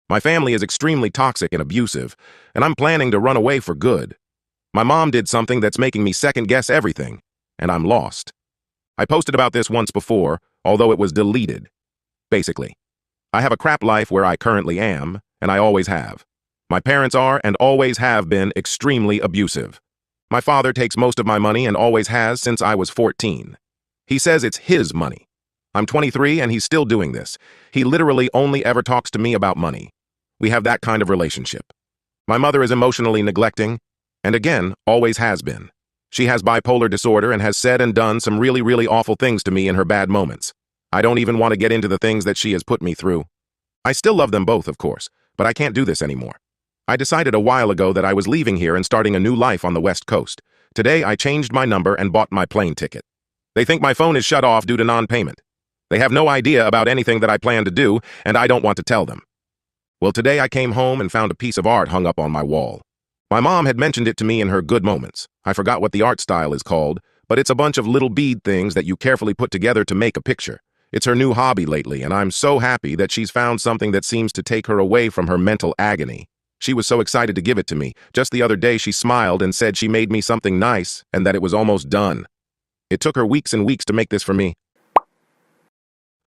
My family is extremely toxic and abusive, and I'm planning to run away for good. My mom did something that's making me second-guess everything, and I'm lost. I posted about this once before, although it was deleted. Basically, I have a crap life where I currently am, and I always have. My parents are and always have been extremely abusive. My father takes most of my money and always has since I was 14. He says it's his money. I'm 23 and he's still doing this. He literally only ever talks to me about money. We have that kind of relationship. My mother is emotionally neglecting, and again, always has been. She has bipolar disorder and has said and done some really awful things to me in her bad moments. I don't even want to get into the things that she has put me through. I still love them both, of course, but I can't do this anymore. I decided a while ago that I was leaving here and starting a new life on the West Coast. Today, I changed my number and bought my plane ticket. They think my phone is shut off due to non-payment. They have no idea about anything that I plan to do, and I don't want to tell them. Well, today I came home and found a piece of art hung up on my wall. My mom had mentioned it to me in her good moments. I forgot what the art style is called, but it's a bunch of little bead things that you carefully put together to make a picture. It's her new hobby lately, and I'm so happy that she's found something that seems to take her away from her mental agony. She was so excited to give it to me. Just the other day she smiled and said she made me something nice and that it was almost done. It took her weeks and weeks to make this for me.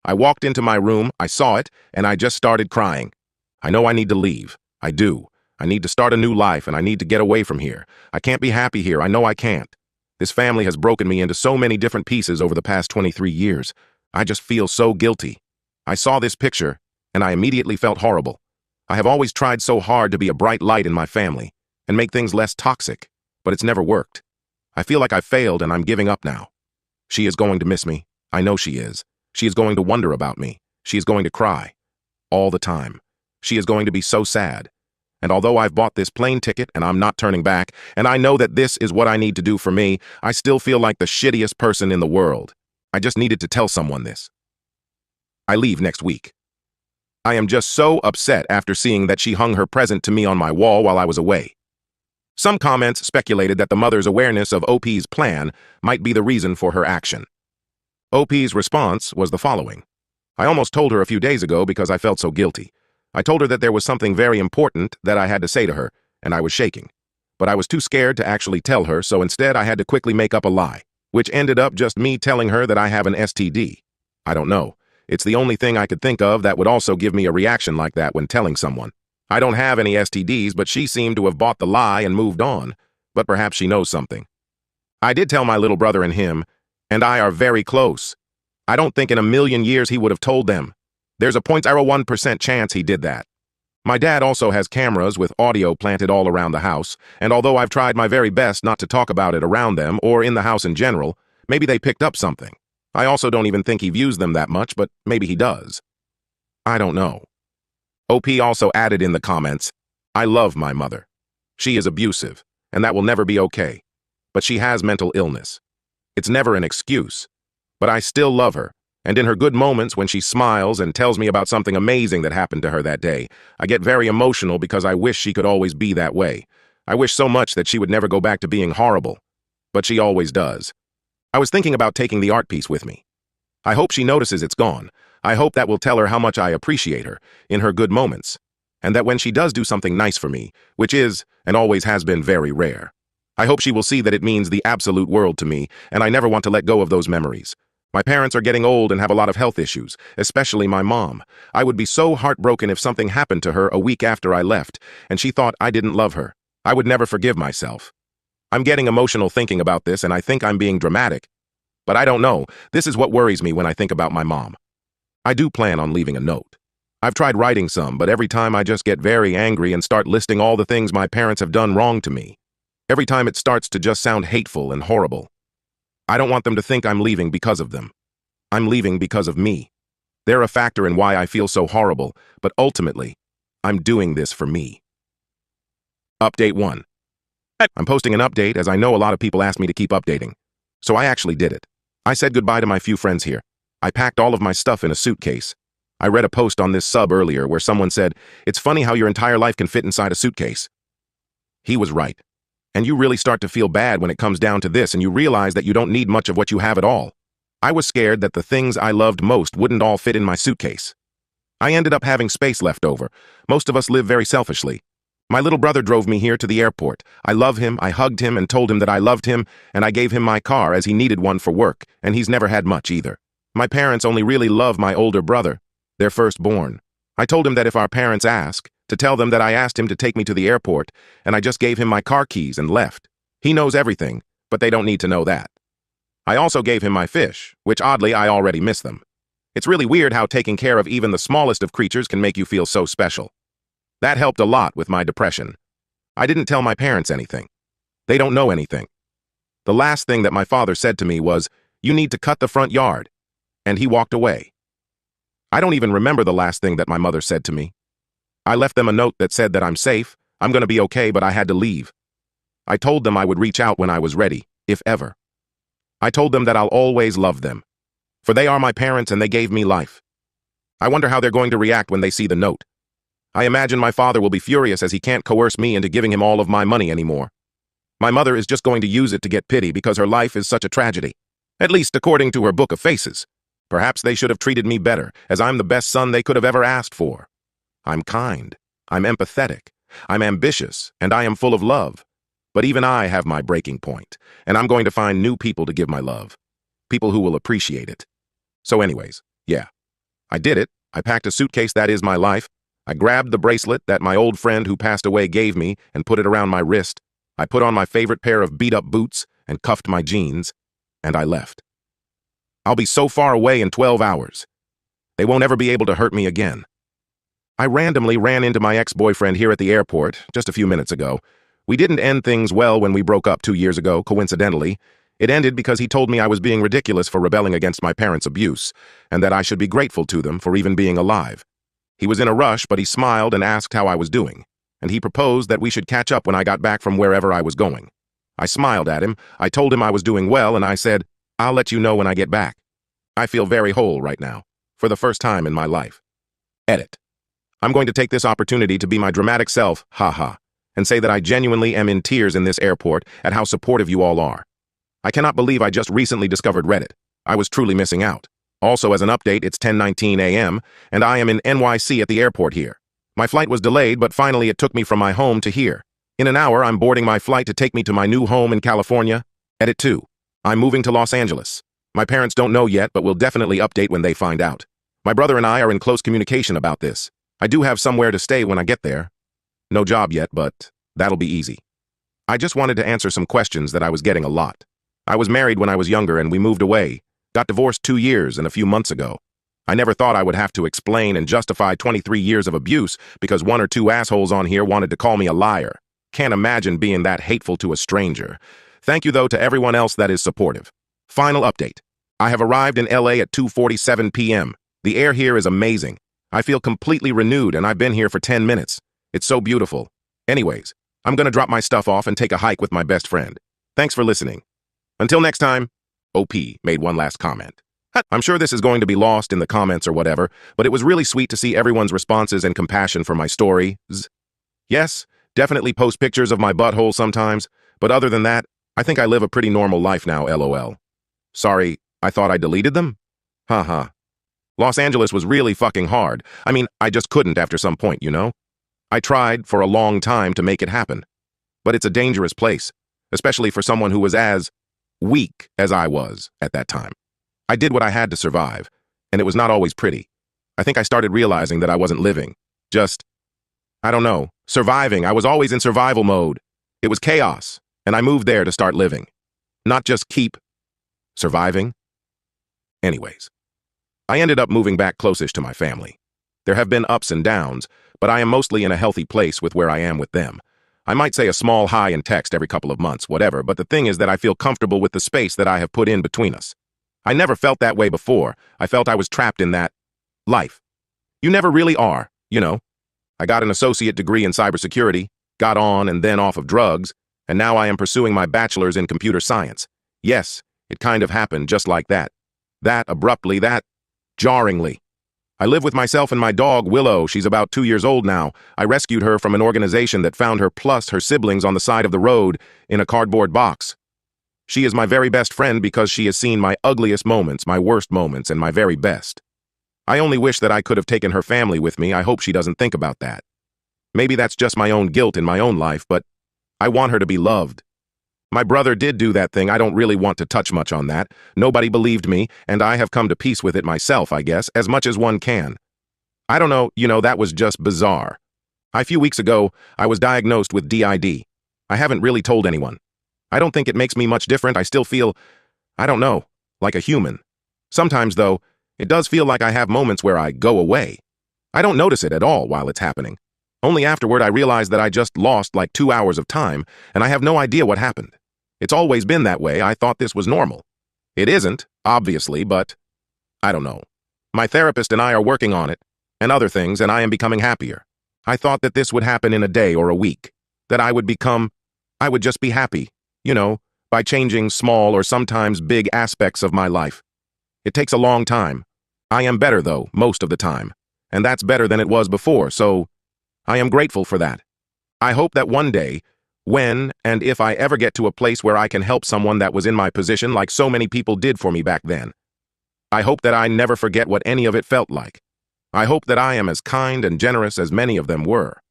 I walked into my room, I saw it, and I just started crying. I know I need to leave. I do. I need to start a new life, and I need to get away from here. I can't be happy here. I know I can't. This family has broken me into so many different pieces over the past 23 years. I just feel so guilty. I saw this picture, and I immediately felt horrible. I have always tried so hard to be a bright light in my family and make things less toxic, but it's never worked. I feel like I failed, and I'm giving up now. She is going to miss me. I know she is. She is going to wonder about me. She is going to cry. All the time. She is going to be so sad. And although I've bought this plane ticket and I'm not turning back, and I know that this is what I need to do for me, I still feel like the shittiest person in the world. I just needed to tell someone this. I leave next week. I am just so upset after seeing that she hung her present to me on my wall while I was away. Some comments speculated that the mother's awareness of OP's plan might be the reason for her action. OP's response was the following. I almost told her a few days ago because I felt so guilty. I told her that there was something very important that I had to say to her, and I was shaking. But I was too scared to actually tell her, so instead I had to quickly make up a lie, which ended up just me telling her that I have an STD. I don't know. It's the only thing I could think of that would also give me a reaction like that when telling someone. I don't have any STDs, but she seemed to have bought the lie and moved on. But perhaps she knows something. I did tell my little brother and him, and I are very close. I don't think in a million years he would have told them. There's a 0.01% chance he did that. My dad also has cameras with audio planted all around the house, and although I've tried my very best not to talk about it around them or in the house in general, maybe they picked up something. I also don't even think he views them that much, but maybe he does. I don't know. OP also added in the comments, I love my mother. She is abusive, and that will never be okay. But she has mental illness. It's never an excuse. But I still love her, and in her good moments when she smiles and tells me about something amazing that happened to her that day, I get very emotional because I wish she could always be that way. I wish so much that she would never go back to being horrible. But she always does. I was thinking about taking the art piece with me. I hope she notices it's gone. I hope that will tell her how much I appreciate her in her good moments, and that when she does do something nice for me, which is and always has been very rare, I hope she will see that it means the absolute world to me, and I never want to let go of those memories. My parents are getting old and have a lot of health issues, especially my mom. I would be so heartbroken if something happened to her a week after I left, and she thought I didn't love her. I would never forgive myself. I'm getting emotional thinking about this, and I think I'm being dramatic. But I don't know. This is what worries me when I think about my mom. I do plan on leaving a note. I've tried writing some, but every time I just get very angry and start listing all the things my parents have done wrong to me. Every time it starts to just sound hateful and horrible. I don't want them to think I'm leaving because of them. I'm leaving because of me. They're a factor in why I feel so horrible, but ultimately, I'm doing this for me. Update 1. I'm posting an update as I know a lot of people asked me to keep updating. So I actually did it. I said goodbye to my few friends here. I packed all of my stuff in a suitcase. I read a post on this sub earlier where someone said, "It's funny how your entire life can fit inside a suitcase." He was right. And you really start to feel bad when it comes down to this and you realize that you don't need much of what you have at all. I was scared that the things I loved most wouldn't all fit in my suitcase. I ended up having space left over. Most of us live very selfishly. My little brother drove me here to the airport. I love him, I hugged him and told him that I loved him, and I gave him my car as he needed one for work, and he's never had much either. My parents only really love my older brother, their firstborn. I told him that if our parents ask, to tell them that I asked him to take me to the airport, and I just gave him my car keys and left. He knows everything, but they don't need to know that. I also gave him my fish, which oddly I already miss them. It's really weird how taking care of even the smallest of creatures can make you feel so special. That helped a lot with my depression. I didn't tell my parents anything. They don't know anything. The last thing that my father said to me was, "You need to cut the front yard," and he walked away. I don't even remember the last thing that my mother said to me. I left them a note that said that I'm safe, I'm gonna be okay, but I had to leave. I told them I would reach out when I was ready, if ever. I told them that I'll always love them, for they are my parents and they gave me life. I wonder how they're going to react when they see the note. I imagine my father will be furious as he can't coerce me into giving him all of my money anymore. My mother is just going to use it to get pity because her life is such a tragedy. At least according to her book of faces. Perhaps they should have treated me better, as I'm the best son they could have ever asked for. I'm kind, I'm empathetic, I'm ambitious, and I am full of love. But even I have my breaking point, and I'm going to find new people to give my love. People who will appreciate it. So anyways, yeah. I did it. I packed a suitcase that is my life. I grabbed the bracelet that my old friend who passed away gave me and put it around my wrist. I put on my favorite pair of beat-up boots and cuffed my jeans, and I left. I'll be so far away in 12 hours. They won't ever be able to hurt me again. I randomly ran into my ex-boyfriend here at the airport just a few minutes ago. We didn't end things well when we broke up 2 years ago, coincidentally. It ended because he told me I was being ridiculous for rebelling against my parents' abuse, and that I should be grateful to them for even being alive. He was in a rush, but he smiled and asked how I was doing, and he proposed that we should catch up when I got back from wherever I was going. I smiled at him, I told him I was doing well, and I said, "I'll let you know when I get back." I feel very whole right now, for the first time in my life. Edit. I'm going to take this opportunity to be my dramatic self, haha, and say that I genuinely am in tears in this airport at how supportive you all are. I cannot believe I just recently discovered Reddit. I was truly missing out. Also, as an update, it's 10:19 a.m., and I am in NYC at the airport here. My flight was delayed, but finally it took me from my home to here. In an hour, I'm boarding my flight to take me to my new home in California. Edit 2. I'm moving to Los Angeles. My parents don't know yet, but will definitely update when they find out. My brother and I are in close communication about this. I do have somewhere to stay when I get there. No job yet, but that'll be easy. I just wanted to answer some questions that I was getting a lot. I was married when I was younger and we moved away. Got divorced 2 years and a few months ago. I never thought I would have to explain and justify 23 years of abuse because 1 or 2 assholes on here wanted to call me a liar. Can't imagine being that hateful to a stranger. Thank you, though, to everyone else that is supportive. Final update. I have arrived in LA at 2:47 p.m. The air here is amazing. I feel completely renewed and I've been here for 10 minutes. It's so beautiful. Anyways, I'm gonna drop my stuff off and take a hike with my best friend. Thanks for listening. Until next time, OP made one last comment. I'm sure this is going to be lost in the comments or whatever, but it was really sweet to see everyone's responses and compassion for my stories. Yes, definitely post pictures of my butthole sometimes, but other than that, I think I live a pretty normal life now, LOL. Sorry, I thought I deleted them? Haha. Los Angeles was really fucking hard. I mean, I just couldn't after some point, you know? I tried for a long time to make it happen. But it's a dangerous place, especially for someone who was as weak as I was at that time. I did what I had to survive, and it was not always pretty. I think I started realizing that I wasn't living. Just, I don't know, surviving. I was always in survival mode. It was chaos, and I moved there to start living. Not just keep surviving. Anyways, I ended up moving back closest to my family. There have been ups and downs, but I am mostly in a healthy place with where I am with them. I might say a small hi in text every couple of months, whatever, but the thing is that I feel comfortable with the space that I have put in between us. I never felt that way before. I felt I was trapped in that life. You never really are, you know. I got an associate degree in cybersecurity, got on and then off of drugs, and now I am pursuing my bachelor's in computer science. Yes, it kind of happened just like that. That abruptly, that jarringly. I live with myself and my dog, Willow. She's about 2 years old now. I rescued her from an organization that found her plus her siblings on the side of the road in a cardboard box. She is my very best friend because she has seen my ugliest moments, my worst moments, and my very best. I only wish that I could have taken her family with me. I hope she doesn't think about that. Maybe that's just my own guilt in my own life, but I want her to be loved. My brother did do that thing. I don't really want to touch much on that. Nobody believed me, and I have come to peace with it myself, I guess, as much as one can. I don't know, that was just bizarre. A few weeks ago, I was diagnosed with DID. I haven't really told anyone. I don't think it makes me much different. I still feel, I don't know, like a human. Sometimes, though, it does feel like I have moments where I go away. I don't notice it at all while it's happening. Only afterward I realize that I just lost like 2 hours of time, and I have no idea what happened. It's always been that way. I thought this was normal. It isn't, obviously, but I don't know. My therapist and I are working on it, and other things, and I am becoming happier. I thought that this would happen in a day or a week, that I would just be happy, by changing small or sometimes big aspects of my life. It takes a long time. I am better, though, most of the time, and that's better than it was before, so I am grateful for that. I hope that one day, when and if I ever get to a place where I can help someone that was in my position like so many people did for me back then, I hope that I never forget what any of it felt like. I hope that I am as kind and generous as many of them were.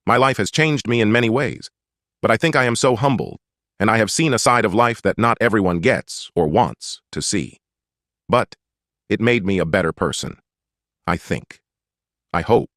My life has changed me in many ways, but I think I am so humbled, and I have seen a side of life that not everyone gets or wants to see. But it made me a better person. I think. I hope.